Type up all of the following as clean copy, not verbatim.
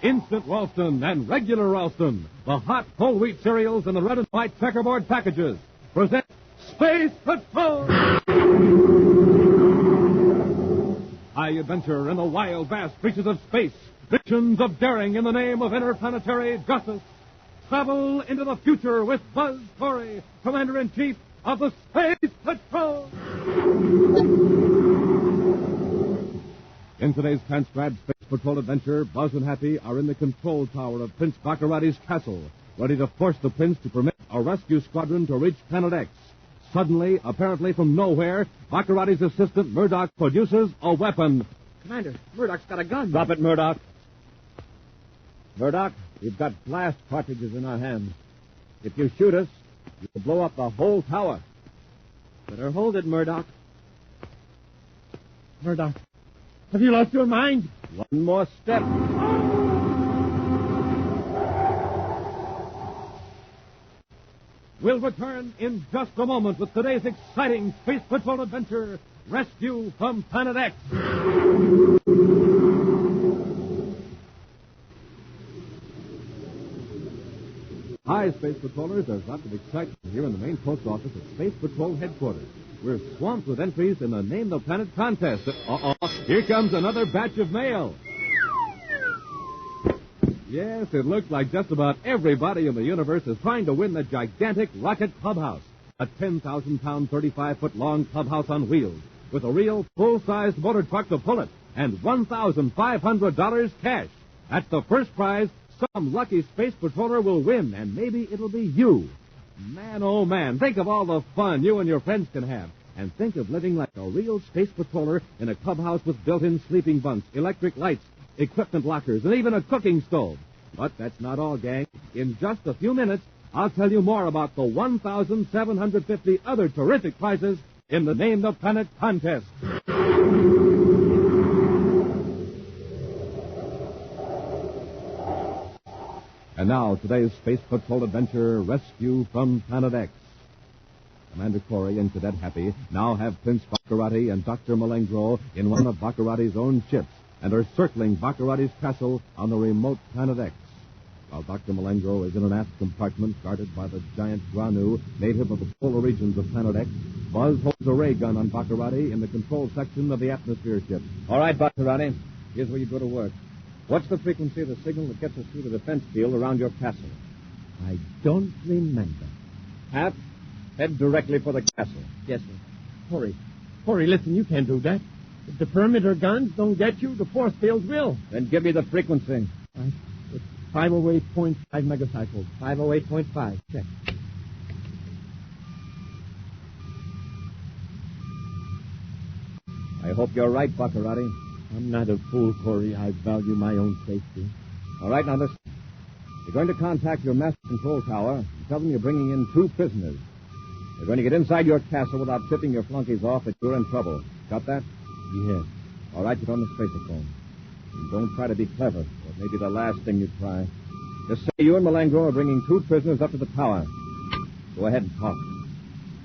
Instant Ralston and regular Ralston, the hot whole wheat cereals in the red and white checkerboard packages, present Space Patrol! High adventure in the wild, vast reaches of space. Visions of daring in the name of interplanetary justice. Travel into the future with Buzz Corey, Commander-in-Chief of the Space Patrol. In today's transcribed Space Patrol adventure, Buzz and Happy are in the control tower of Prince Baccarati's castle, ready to force the prince to permit a rescue squadron to reach Planet X. Suddenly, apparently from nowhere, Baccarati's assistant, Murdoch, produces a weapon. Commander, Murdoch's got a gun. Drop it, Murdoch. Murdoch, we've got blast cartridges in our hands. If you shoot us, you'll blow up the whole tower. Better hold it, Murdoch. Murdoch, have you lost your mind? One more step. We'll return in just a moment with today's exciting Space Patrol adventure, Rescue from Planet X. Hi, Space Patrollers. There's lots of excitement here in the main post office at Space Patrol headquarters. We're swamped with entries in the Name the Planet contest. Here comes another batch of mail. Yes, it looks like just about everybody in the universe is trying to win the gigantic Rocket Clubhouse, a 10,000-pound, 35-foot-long clubhouse on wheels, with a real full-sized motor truck to pull it, and $1,500 cash. That's the first prize some lucky Space Patroller will win, and maybe it'll be you. Man, oh man, think of all the fun you and your friends can have. And think of living like a real Space Patroller in a clubhouse with built-in sleeping bunks, electric lights, equipment lockers, and even a cooking stove. But that's not all, gang. In just a few minutes, I'll tell you more about the 1,750 other terrific prizes in the Name the Planet contest. And now, today's Space Patrol adventure, Rescue from Planet X. Commander Corey and Cadet Happy now have Prince Baccarati and Dr. Malengro in one of Baccarati's own ships and are circling Baccarati's castle on the remote Planet X. While Dr. Malengro is in an aft compartment guarded by the giant Granu, native of the polar regions of Planet X, Buzz holds a ray gun on Baccarati in the control section of the atmosphere ship. All right, Baccarati, here's where you go to work. What's the frequency of the signal that gets us through the defense field around your castle? I don't remember. Hap, head directly for the castle. Yes, sir. Corey, listen, you can't do that. If the perimeter guns don't get you, the force fields will. Then give me the frequency. It's 508.5 megacycles. 508.5. Check. I hope you're right, Baccarati. I'm not a fool, Corey. I value my own safety. All right, now listen. You're going to contact your master control tower and tell them you're bringing in 2 prisoners. They're going to get inside your castle without tipping your flunkies off that you're in trouble. Got that? Yes. All right, get on the spaceophone. And don't try to be clever, or it may be the last thing you try. Just say you and Malengro are bringing 2 prisoners up to the tower. Go ahead and talk.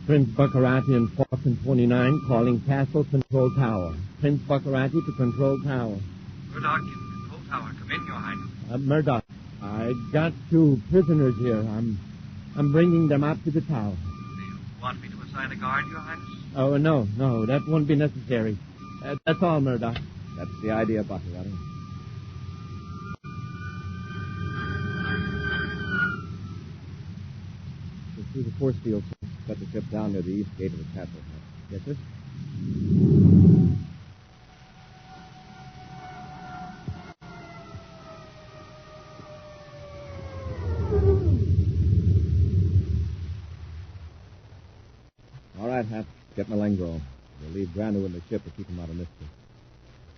Prince Baccarati and Force and 29 calling Castle Control Tower. Prince Baccarati to Control Tower. Murdoch in Control Tower. Come in, Your Highness. Murdoch, I got 2 prisoners here. I'm bringing them up to the tower. Do you want me to assign a guard, Your Highness? Oh, no, that won't be necessary. That's all, Murdoch. That's the idea, Baccarati. Through the force field, set the ship down near the east gate of the castle. Yes, sir. All right, Hap. Get Malengro. We'll leave Granu in the ship to keep him out of mischief.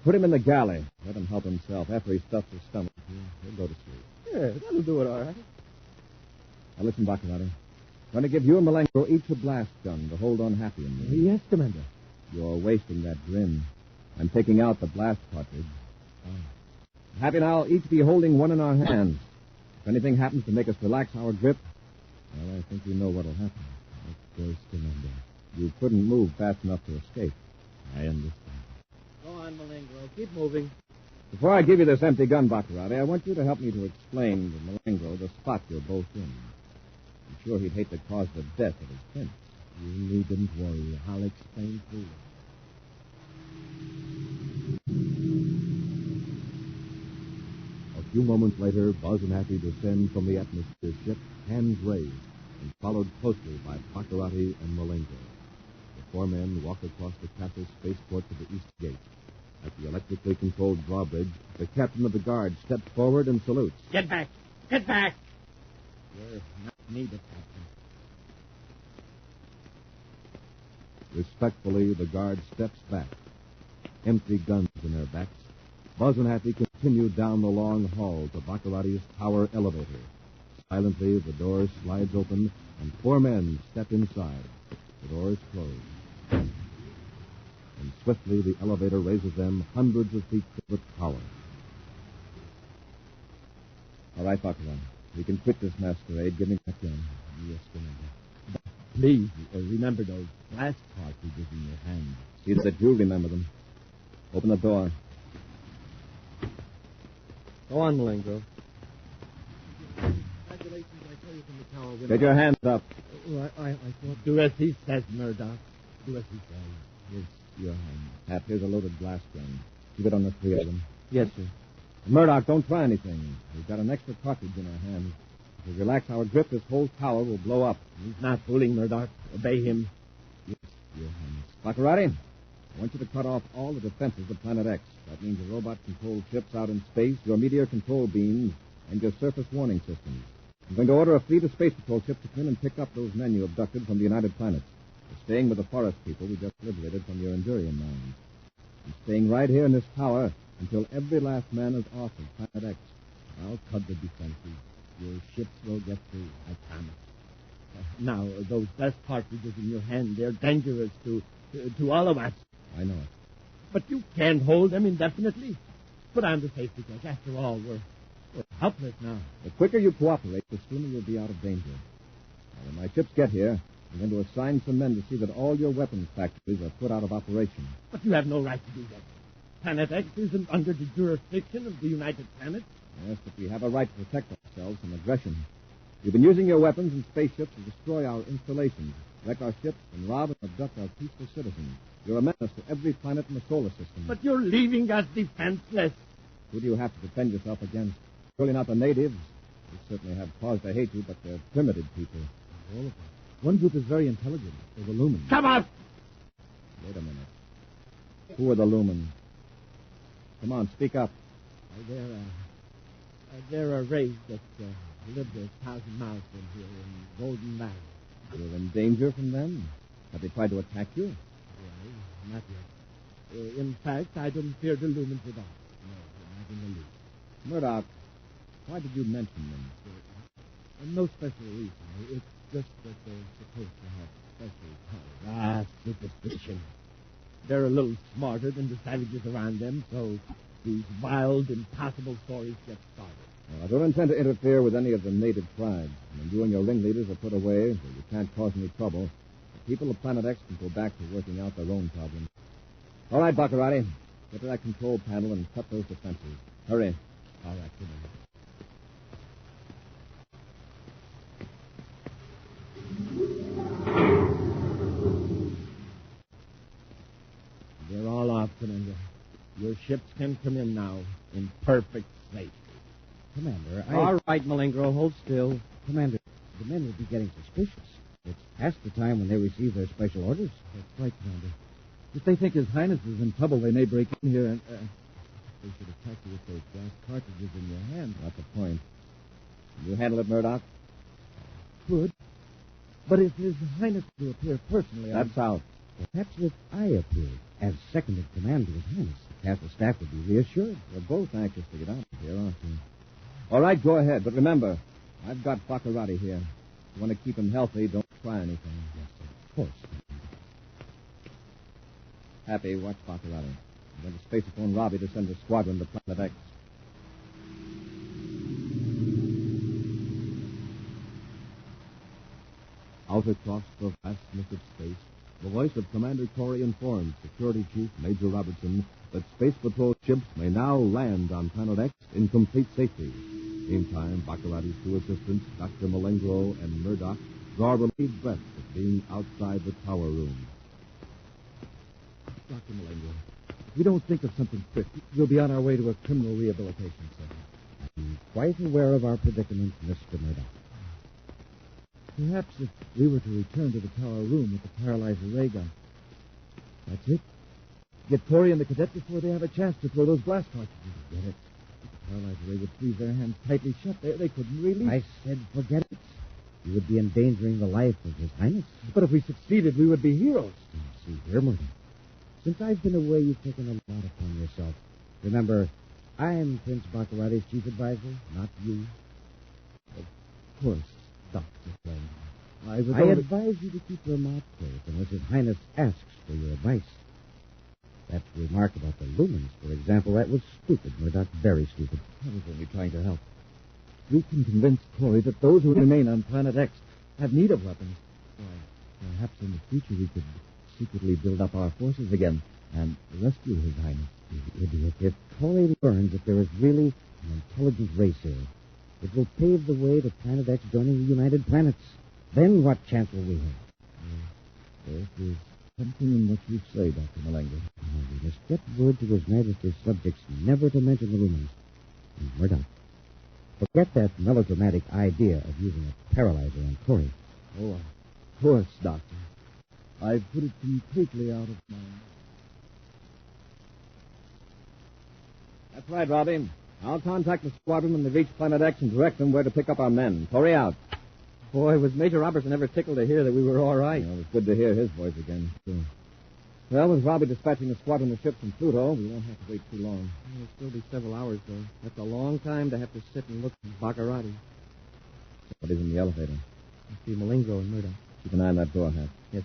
Put him in the galley. Let him help himself. After he stuffs his stomach, he'll go to sleep. Yeah, that'll do it all right. Now listen, Baccarati. I'm going to give you and Malengro each a blast gun to hold on Happy and me. Yes, Commander. You're wasting that grin. I'm taking out the blast cartridge. Happy and I'll each be holding one in our hands. If anything happens to make us relax our grip, well, I think we know what'll happen. Of course, Commander. You couldn't move fast enough to escape. I understand. Go on, Malengro. Keep moving. Before I give you this empty gun, Baccarati, I want you to help me to explain to Malengo the spot you're both in. I'm sure he'd hate to cause the death of his prince. You needn't worry. I'll explain to you. A few moments later, Buzz and Happy descend from the atmosphere ship, hands raised, and followed closely by Baccarati and Malengo. The four men walk across the castle spaceport to the east gate. At the electrically controlled drawbridge, the captain of the guard steps forward and salutes. Get back! Get back! You're not needed, Captain. Respectfully, the guard steps back. Empty guns in their backs, Buzz and Happy continue down the long hall to Baccarati's tower elevator. Silently, the door slides open, and four men step inside. The door is closed. And swiftly, the elevator raises them hundreds of feet to the tower. All right, Baccarati. We can quit this masquerade. Give me that gun. Yes, Commander. But please, remember those blast cartridges in your hand. See that you remember them. Open the door. Go on, Malengo. Congratulations, I tell you from the tower window. Get your hands up. Oh, I thought... Do as he says, Murdoch. Do as he says. Here's your hand. Hap, here's a loaded blast gun. Keep it on the three of them. Yes, sir. Murdoch, don't try anything. We've got an extra cartridge in our hands. If we relax our grip, this whole tower will blow up. He's not fooling, Murdoch. Obey him. Yes, your hands. Baccarati, I want you to cut off all the defenses of Planet X. That means your robot-controlled ships out in space, your meteor control beams, and your surface warning systems. I'm going to order a fleet of space patrol ships to come in and pick up those men you abducted from the United Planets. You're staying with the forest people we just liberated from your Endurian mines. I'm staying right here in this tower until every last man is off of Planet X. I'll cut the defenses. Your ships will get through, I promise. Now, those blast cartridges in your hand, they're dangerous to all of us. I know it. But you can't hold them indefinitely. Put on the safety guards. After all, we're helpless now. The quicker you cooperate, the sooner you'll be out of danger. Now, when my ships get here, I'm going to assign some men to see that all your weapons factories are put out of operation. But you have no right to do that. Planet X isn't under the jurisdiction of the United Planets. Yes, but we have a right to protect ourselves from aggression. You've been using your weapons and spaceships to destroy our installations, wreck our ships, and rob and abduct our peaceful citizens. You're a menace to every planet in the solar system. But you're leaving us defenseless. Who do you have to defend yourself against? Surely not the natives. They certainly have cause to hate you, but they're primitive people. All of them. One group is very intelligent. They're the Lumens. Come out! Wait a minute. Who are the Lumens? Come on, speak up. They're a race that lived 1,000 miles from here in Golden Valley. You're in danger from them? Have they tried to attack you? Well, not yet. In fact, I don't fear the Lumens at all. No, not in the least. Murdoch, why did you mention them? No special reason. It's just that they're supposed to have special powers. Superstition. They're a little smarter than the savages around them, so these wild, impossible stories get started. Well, I don't intend to interfere with any of the native tribes. When you and your ringleaders are put away, so you can't cause any trouble, the people of Planet X can go back to working out their own problems. All right, Baccarati. Get to that control panel and cut those defenses. Hurry. All right, Commander. They're all off, Commander. Your ships can come in now in perfect safety. Commander, All right, Malingro, hold still. Commander, the men will be getting suspicious. It's past the time when they receive their special orders. That's right, Commander. If they think His Highness is in trouble, they may break in here and... They should attack you with those gas cartridges in your hand. Not the point. Can you handle it, Murdoch? Could. But if His Highness will appear personally... That's out. Perhaps if I appeared as second in command to His Highness, the castle staff would be reassured. We're both anxious to get out of here, aren't we? All right, go ahead. But remember, I've got Baccarati here. If you want to keep him healthy, don't try anything. Yes, sir. Of course. Happy, watch Baccarati. I'm going to spacephone Robbie to send a squadron to Planet X. Out across the vastness of space, the voice of Commander Corey informs Security Chief Major Robertson that Space Patrol ships may now land on Planet X in complete safety. Meantime, Baccarati's two assistants, Dr. Malengro and Murdoch, draw relieved breaths at being outside the tower room. Dr. Malengro, if we don't think of something quick, we'll be on our way to a criminal rehabilitation center. I'm quite aware of our predicament, Mr. Murdoch. Perhaps if we were to return to the tower room with the paralyzer ray gun. That's it. Get Corey and the cadet before they have a chance to throw those blast cartridges. Get it? The paralyzer ray would freeze their hands tightly shut. They couldn't release. I said forget it. You would be endangering the life of His Highness. But if we succeeded, we would be heroes. See here, Murdoch. Since I've been away, you've taken a lot upon yourself. Remember, I'm Prince Baccarati's chief advisor, not you. Of course, Dr. Flynn. I advise you to keep your mouth closed unless His Highness asks for your advice. That remark about the lumens, for example, that was stupid, Murdoch, very stupid. I was only trying to help. We can convince Corey that those who remain on Planet X have need of weapons. Why, perhaps in the future we could secretly build up our forces again and rescue His Highness. You idiot. If Corey learns that there is really an intelligent race here, it will pave the way to Planet X joining the United Planets. Then what chance will we have? There is something in what you say, Dr. Malengro. We must get word to His Majesty's subjects never to mention the lumens. Murdoch, forget that melodramatic idea of using a paralyzer on Corey. Oh, of course, Doctor. I've put it completely out of mind. That's right, Robbie. I'll contact the squadron when they reach Planet X and direct them where to pick up our men. Corey out. Boy, was Major Robertson ever tickled to hear that we were all right. It was good to hear his voice again, too. Well, with Robbie dispatching a squadron of ships from Pluto, we won't have to wait too long. It'll still be several hours, though. That's a long time to have to sit and look at Baccarati. Somebody's in the elevator. I see Malengro and Murdoch. Keep an eye on that door, Hat. Yes.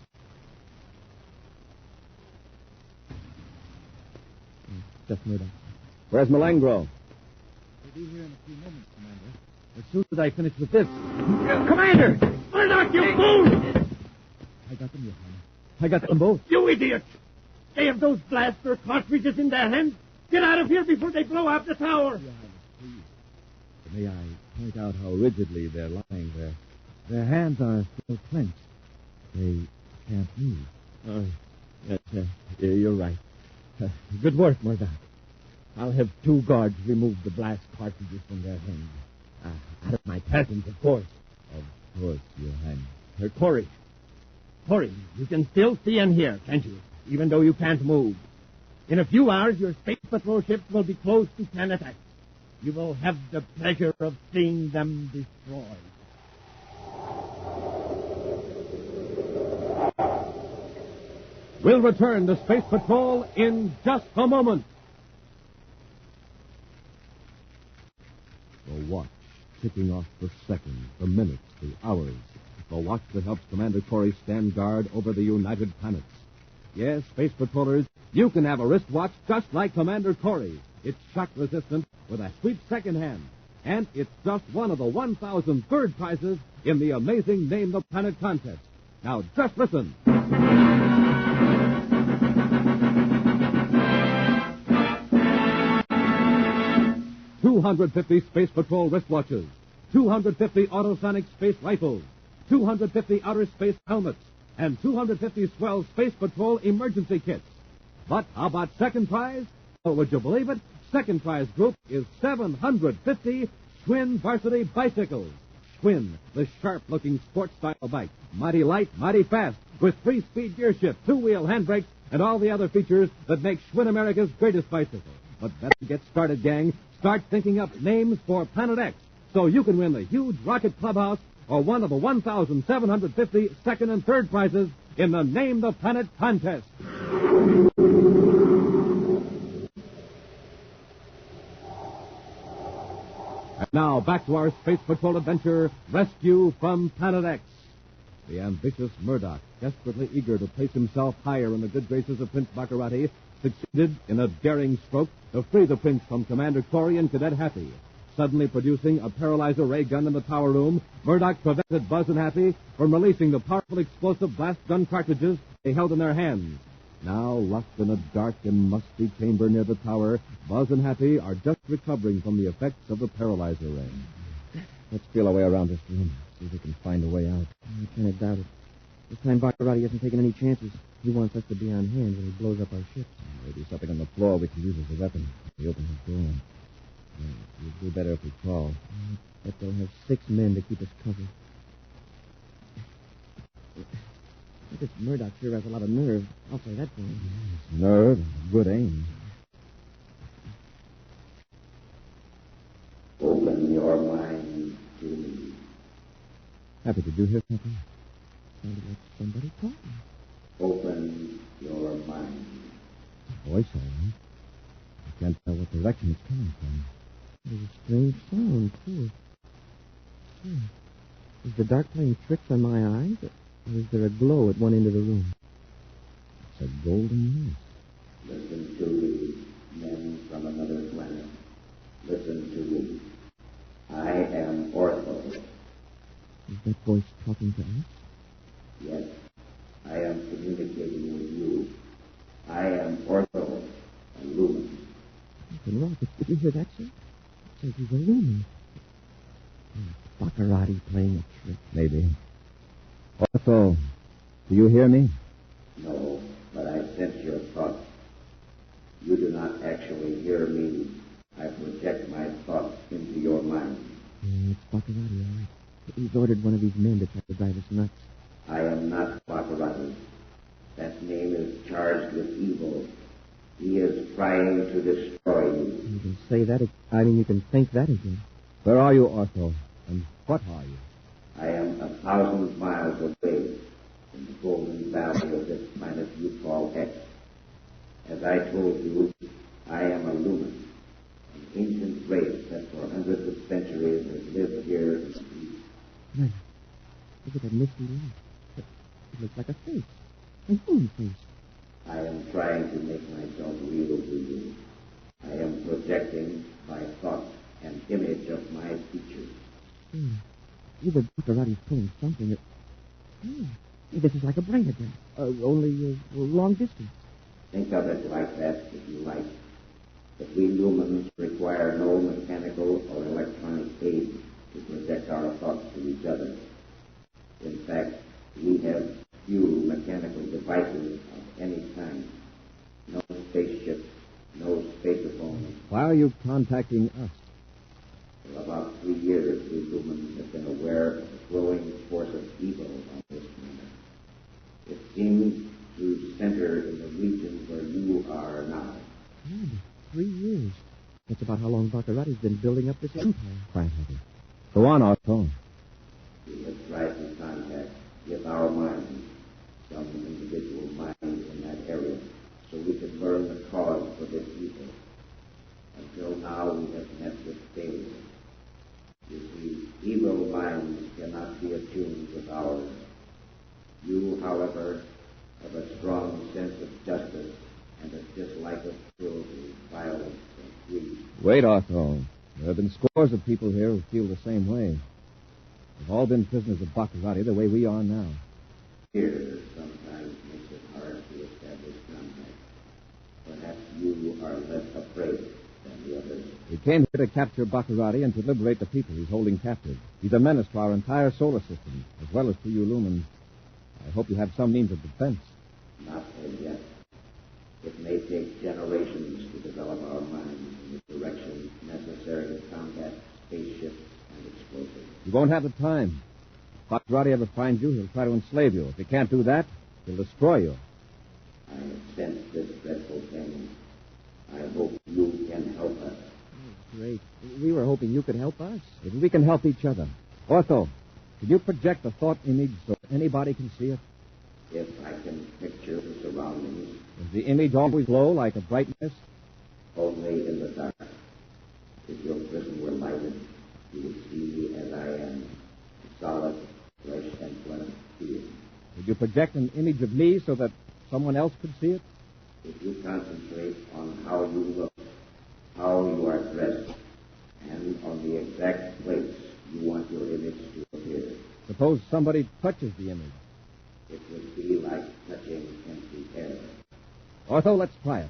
Just Murdoch. Where's Malengro? He'll be here in a few moments, Commander. As soon as I finish with this. Commander! Murdoch, you fool! I got them, Your Highness. I got them both. You idiot! They have those blaster cartridges in their hands. Get out of here before they blow up the tower. Your Highness, please. May I point out how rigidly they're lying there? Their hands are still clenched. They can't move. Yes, you're right. Good work, Murdoch. I'll have 2 guards remove the blast cartridges from their hands. Out of my presence, of course. Of course, Your Highness. Corey, you can still see and hear, can't you? Even though you can't move. In a few hours, your Space Patrol ships will be close to Planet X. You will have the pleasure of seeing them destroyed. We'll return to Space Patrol in just a moment. The watch, ticking off the seconds, the minutes, the hours. The watch that helps Commander Corey stand guard over the United Planets. Yes, Space Patrollers, you can have a wristwatch just like Commander Corey. It's shock-resistant with a sweet second hand. And it's just one of the 1,000 third prizes in the amazing Name the Planet contest. Now, just listen. 250 Space Patrol wristwatches, 250 autosonic space rifles, 250 outer space helmets, and 250 swell Space Patrol emergency kits. But how about second prize? Oh, would you believe it? Second prize group is 750 Schwinn varsity bicycles. Schwinn, the sharp-looking sports-style bike. Mighty light, mighty fast, with 3-speed gear shift, 2-wheel handbrakes, and all the other features that make Schwinn America's greatest bicycle. But better get started, gang. Start thinking up names for Planet X so you can win the huge rocket clubhouse or one of the 1,750 second and third prizes in the Name the Planet contest. And now, back to our Space Patrol adventure, Rescue from Planet X. The ambitious Murdoch, desperately eager to place himself higher in the good graces of Prince Baccarati, succeeded in a daring stroke to free the prince from Commander Corey and Cadet Happy. Suddenly producing a paralyzer ray gun in the tower room, Murdoch prevented Buzz and Happy from releasing the powerful explosive blast gun cartridges they held in their hands. Now, locked in a dark and musty chamber near the tower, Buzz and Happy are just recovering from the effects of the paralyzer ray. Let's feel our way around this room. See if we can find a way out. I kind of doubt it. This time Baccarati hasn't taken any chances. He wants us to be on hand when he blows up our ship. Maybe something on the floor we can use as a weapon. He opens his door. We'll do better if we crawl. But they'll have 6 men to keep us covered. This Murdoch sure has a lot of nerve. I'll say that for him. Yes, nerve and good aim. Open your mind to me. Happy, did you hear something? Sounded like somebody talking. Open your mind. Voice, all right. I can't tell what direction it's coming from. There's a strange sound, too. Is the dark playing tricks on my eyes, or is there a glow at one end of the room? It's a golden mist. Listen to me, men from another planet. Listen to me. I am Ortho. Is that voice talking to us? Yes, I am communicating with you. I am Ortho, a lumen. Captain Rocket, did you hear that, sir? It says he's a lumen. Baccarati playing a trick. Maybe. Ortho, do you hear me? No, but I sense your thoughts. You do not actually hear me. I project my thoughts into your mind. It's Baccarati, all right. He's ordered one of these men to try to drive us nuts. I am not Baccarati. That name is charged with evil. He is trying to destroy you. You can say that. You can think that again. Where are you, Ortho? And what are you? I am 1,000 miles away in the golden valley of this planet you call X. As I told you, I am a lumen, an ancient race that for hundreds of centuries has lived here in the east. Right. Look at that misty light. It looks like a face. A human face. I am trying to make myself real to you. I am projecting by thought an image of my features. Either Baccarati's pulling something. This is like a brainogram, only long distance. Think of it like that if you like. But we lumens require no mechanical or electronic aid to project our thoughts to each other. In fact, we have few mechanical devices of any kind. No spaceships, no spacephones. Why are you contacting us? For about 3 years, we lumens have been aware of the growing force of evil on this planet. It seems to center in the region where you are now. 3 years. That's about how long Baccarati's been building up this empire. Quiet, Happy. Go on, Ortho. We have tried to contact with our minds some individual mind in that area so we could learn the cause for this evil. Until now, we have met with failure. You see, evil minds cannot be attuned with ours. You, however, have a strong sense of justice and a dislike of cruelty, violence, and greed. Wait, Ortho. There have been scores of people here who feel the same way. They've all been prisoners of Baccarati the way we are now. Fear sometimes makes it hard to establish contact. Perhaps you are less afraid than the others. We came here to capture Baccarati and to liberate the people he's holding captive. He's a menace to our entire solar system, as well as to you lumens. I hope you have some means of defense. Not as yet. It may take generations to develop our minds in the direction necessary to combat spaceships and explosives. You won't have the time. If Baccarati ever finds you, he'll try to enslave you. If he can't do that, he'll destroy you. I have sensed this dreadful thing. I hope you can help us. Great. We were hoping you could help us. Maybe we can help each other. Ortho, can you project a thought image so anybody can see it? If I can picture the surroundings, Does the image always glow like a bright mist? only in the dark. If your prison were lighted, you would see me as I am, solid, flesh and blood being. Would you project an image of me so that someone else could see it? If you concentrate on how you look, how you are dressed, and on the exact place you want your image to appear. Suppose somebody touches the image. It would be like touching empty air. Ortho, let's try it.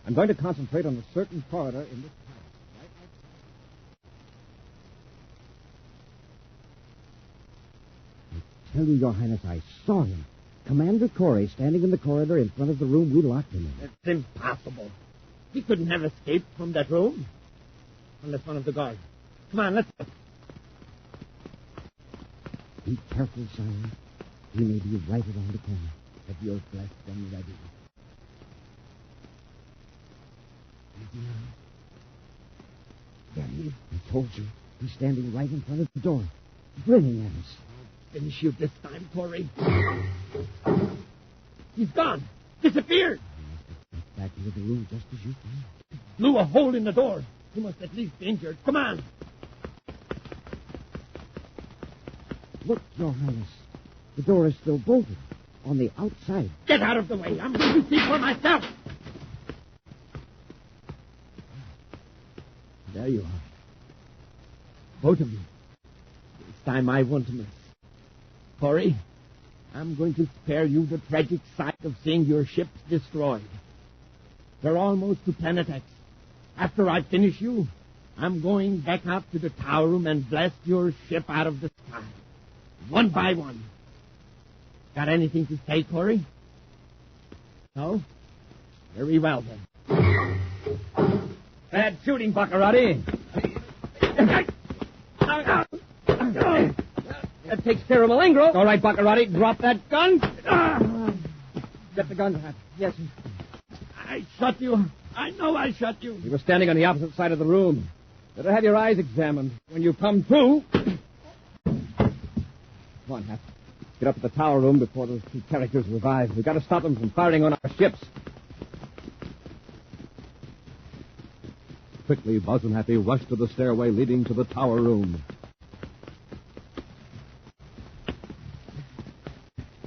I'm going to concentrate on a certain corridor in this palace. Right outside. I tell you, Your Highness, I saw him. Commander Corey standing in the corridor in front of the room we locked him in. It's impossible. He couldn't have escaped from that room. Unless one of the guards. Come on, let's go. Be careful, Sire. He may be right around the corner. Have your blessed gun ready. Easy now. There he is. I told you. He's standing right in front of the door, grinning at us. Finish you this time, Corey. He's gone. Disappeared. He must have back into the room just as you found. Blew a hole in the door. He must at least be injured. Come on. Look, Your Highness. The door is still bolted. On the outside. Get out of the way. I'm going to see for myself. There you are. Both of you. This time I won't miss. Corey, I'm going to spare you the tragic sight of seeing your ships destroyed. They're almost to Planet X. After I finish you, I'm going back out to the tower room and blast your ship out of the sky. One by one. Got anything to say, Corey? No? Very well, then. Bad shooting, Baccarati. That takes care of Malingro. All right, Baccarati, drop that gun. Get the gun, Pat. Yes, sir. I shot you. I know I shot you. You were standing on the opposite side of the room. Better have your eyes examined. When you come to... Come on, Hap. Get up to the tower room before those two characters revive. We've got to stop them from firing on our ships. Quickly, Buzz and Happy rushed to the stairway leading to the tower room.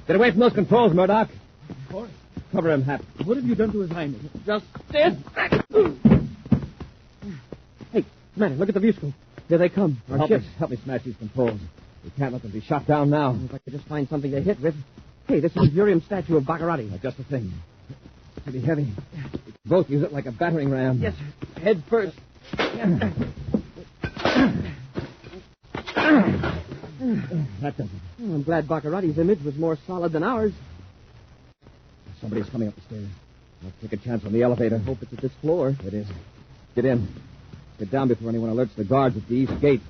Get away from those controls, Murdoch. Corey, Cover him, Hap. what have you done to his highness? Just stand back. Hey, Commander, look at the view scope. Here they come. Our ships. Help me smash these controls. We can't let them be shot down now. If I could just find something to hit with. Hey, this is the Urium statue of Baccarati. Just the thing. Pretty heavy. Both use it like a battering ram. Yes, sir. Head first. That does it. Oh, I'm glad Baccarati's image was more solid than ours. Somebody's coming up the stairs. Let's take a chance on the elevator. Hope it's at this floor. It is. Get in. Get down before anyone alerts the guards at the east gate.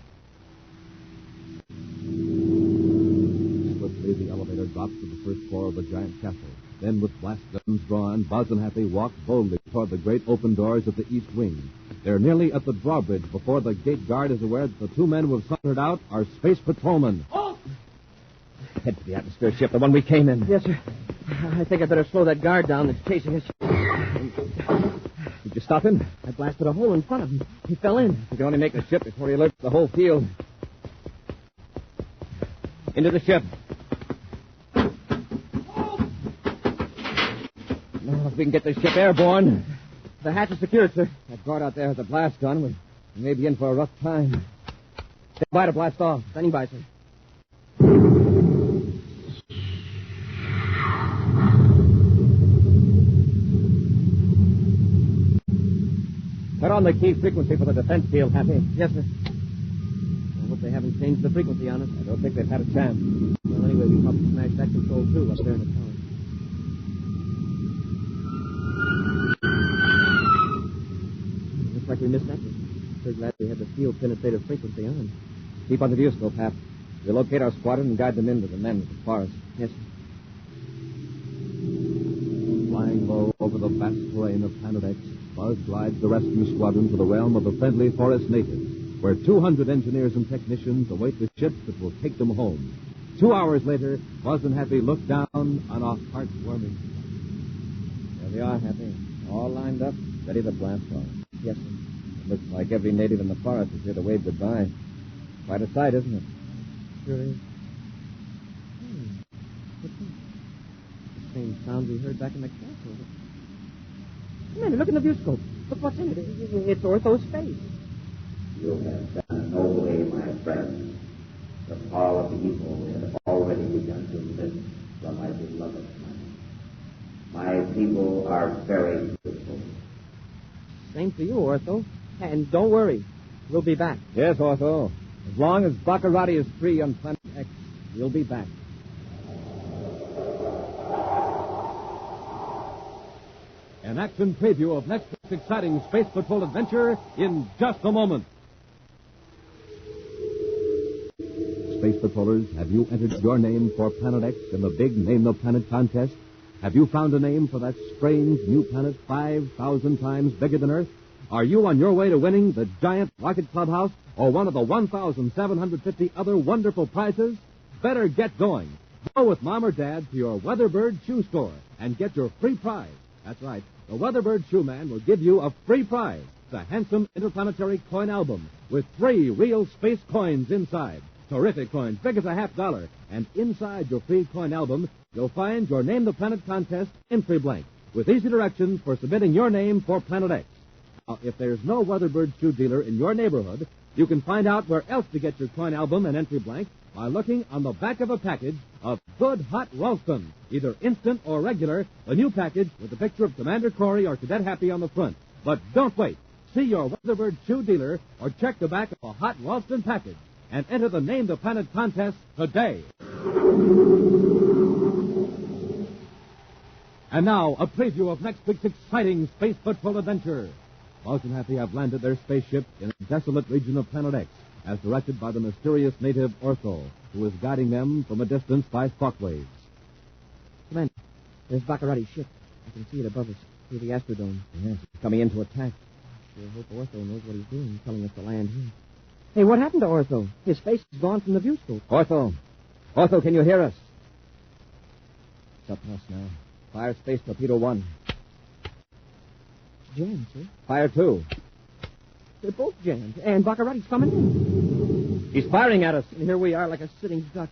Swiftly, the elevator drops to the first floor of the giant castle. Then, with blast guns drawn, Buzz and Happy walk boldly toward the great open doors of the east wing. They're nearly at the drawbridge before the gate guard is aware that the two men who have sauntered out are space patrolmen. Oh! Head for the atmosphere ship, the one we came in. Yes, sir. I think I better slow that guard down that's chasing us. Did you stop him? I blasted a hole in front of him. He fell in. We can only make the ship before he alerts the whole field. Into the ship. Now, if we can get this ship airborne. The hatch is secured, sir. That guard out there has a blast gun. We may be in for a rough time. Stand by to blast off. Standing by, sir. Put on the key frequency for the defense field, Happy. Yes, sir. I hope they haven't changed the frequency on us. I don't think they've had a chance. Well, anyway, we probably smashed that control, too, up there in the tower. Looks like we missed that one. Sure glad we had the field penetrative frequency on. Keep on the viewscope, Hap. We'll locate our squadron and guide them in to the men with the forest. Yes, sir. Flying low over the vast terrain of Planet X, Buzz glides the rescue squadron to the realm of the friendly forest natives, where 200 engineers and technicians await the ships that will take them home. 2 hours later, Buzz and Happy look down on a heartwarming. There they are, Happy. All lined up, ready to blast off. Yes, sir. It looks like every native in the forest is here to wave goodbye. Quite a sight, isn't it? Sure is. What's that? The same sound we heard back in the castle. Commander, look in the viewscope. Look what's in it. It's Ortho's face. You have done nobly, my friends. The power of evil has already begun to lift from my beloved land. My people are very grateful. Same for you, Ortho. And don't worry, we'll be back. Yes, Ortho. As long as Baccarati is free on Planet X, we'll be back. An action preview of next week's exciting Space Patrol adventure in just a moment. Space Patrollers, have you entered your name for Planet X in the big Name the Planet contest? Have you found a name for that strange new planet 5,000 times bigger than Earth? Are you on your way to winning the giant rocket clubhouse or one of the 1,750 other wonderful prizes? Better get going. Go with Mom or Dad to your Weatherbird shoe store and get your free prize. That's right. The Weatherbird Shoe Man will give you a free prize. The handsome interplanetary coin album with 3 real space coins inside. Terrific coins, big as a $50. And inside your free coin album, you'll find your Name the Planet contest entry blank with easy directions for submitting your name for Planet X. Now, if there's no Weatherbird shoe dealer in your neighborhood, you can find out where else to get your coin album and entry blank by looking on the back of a package of Good Hot Ralston, either instant or regular, the new package with a picture of Commander Corey or Cadet Happy on the front. But don't wait. See your Weatherbird shoe dealer or check the back of a Hot Ralston package and enter the Name the Planet contest today. And now, a preview of next week's exciting Space Patrol adventure. Buzz and Happy have landed their spaceship in a desolate region of Planet X, as directed by the mysterious native Ortho, who is guiding them from a distance by shockwaves. Commander, there's Baccarati's ship. I can see it above us through the Astrodome. Yes, it's coming in to attack. Sure hope Ortho knows what he's doing, telling us to land here. Hey, what happened to Ortho? His face is gone from the view scope. Ortho! Ortho, can you hear us? It's up to us now. Fire Space Torpedo 1. It's jammed, sir. Fire 2. They're both jammed, and Baccarati's coming in. He's firing at us. And here we are like a sitting duck.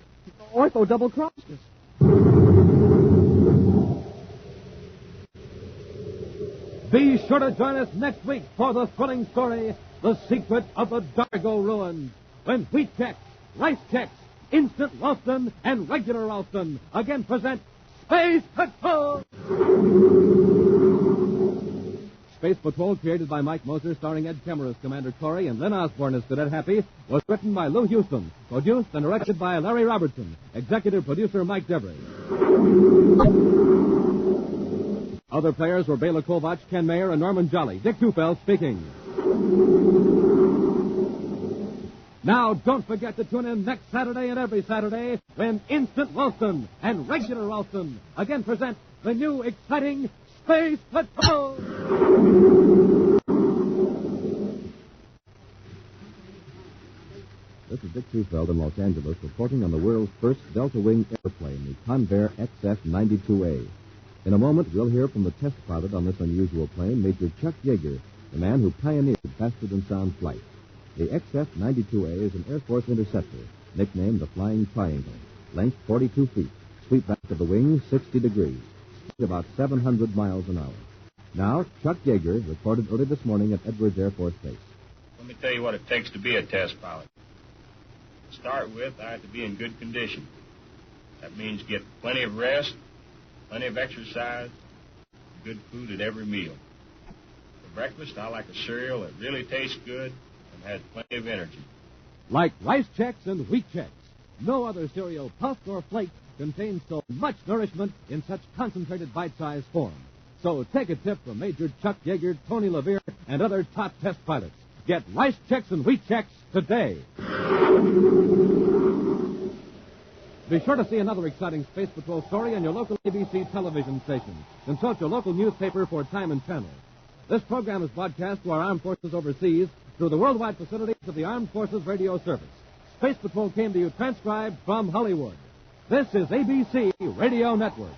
Ortho double-crossed us. Be sure to join us next week for the thrilling story, The Secret of the Dargo Ruins, when Wheat Chex, Rice Chex, Instant Ralston, and Regular Ralston again present Space Patrol! Space Patrol, created by Mike Moser, starring Ed Kemmer as Commander Corey and Lynn Osborne as Cadet Happy, was written by Lou Houston, produced and directed by Larry Robertson, executive producer Mike Devery. Other players were Bela Kovacs, Ken Mayer, and Norman Jolly. Dick Tufeld speaking. Now, don't forget to tune in next Saturday and every Saturday when Instant Ralston and Regular Ralston again present the new exciting Space Patrol! This is Dick Tufeld in Los Angeles reporting on the world's first Delta-wing airplane, the Convair XF-92A. In a moment, we'll hear from the test pilot on this unusual plane, Major Chuck Yeager, the man who pioneered faster-than-sound flight. The XF-92A is an Air Force interceptor, nicknamed the Flying Triangle. Length 42 feet, sweep back of the wings 60 degrees, speed about 700 miles an hour. Now, Chuck Yeager reported early this morning at Edwards Air Force Base. Let me tell you what it takes to be a test pilot. To start with, I have to be in good condition. That means get plenty of rest, plenty of exercise, good food at every meal. For breakfast, I like a cereal that really tastes good and has plenty of energy. Like Rice Chex and Wheat Chex, no other cereal, puffed or flaked, contains so much nourishment in such concentrated bite-sized form. So take a tip from Major Chuck Yeager, Tony LeVere, and other top test pilots. Get Rice Chex and Wheat Chex today. Be sure to see another exciting Space Patrol story on your local ABC television station. Consult your local newspaper for time and channel. This program is broadcast to our armed forces overseas through the worldwide facilities of the Armed Forces Radio Service. Space Patrol came to you transcribed from Hollywood. This is ABC Radio Network.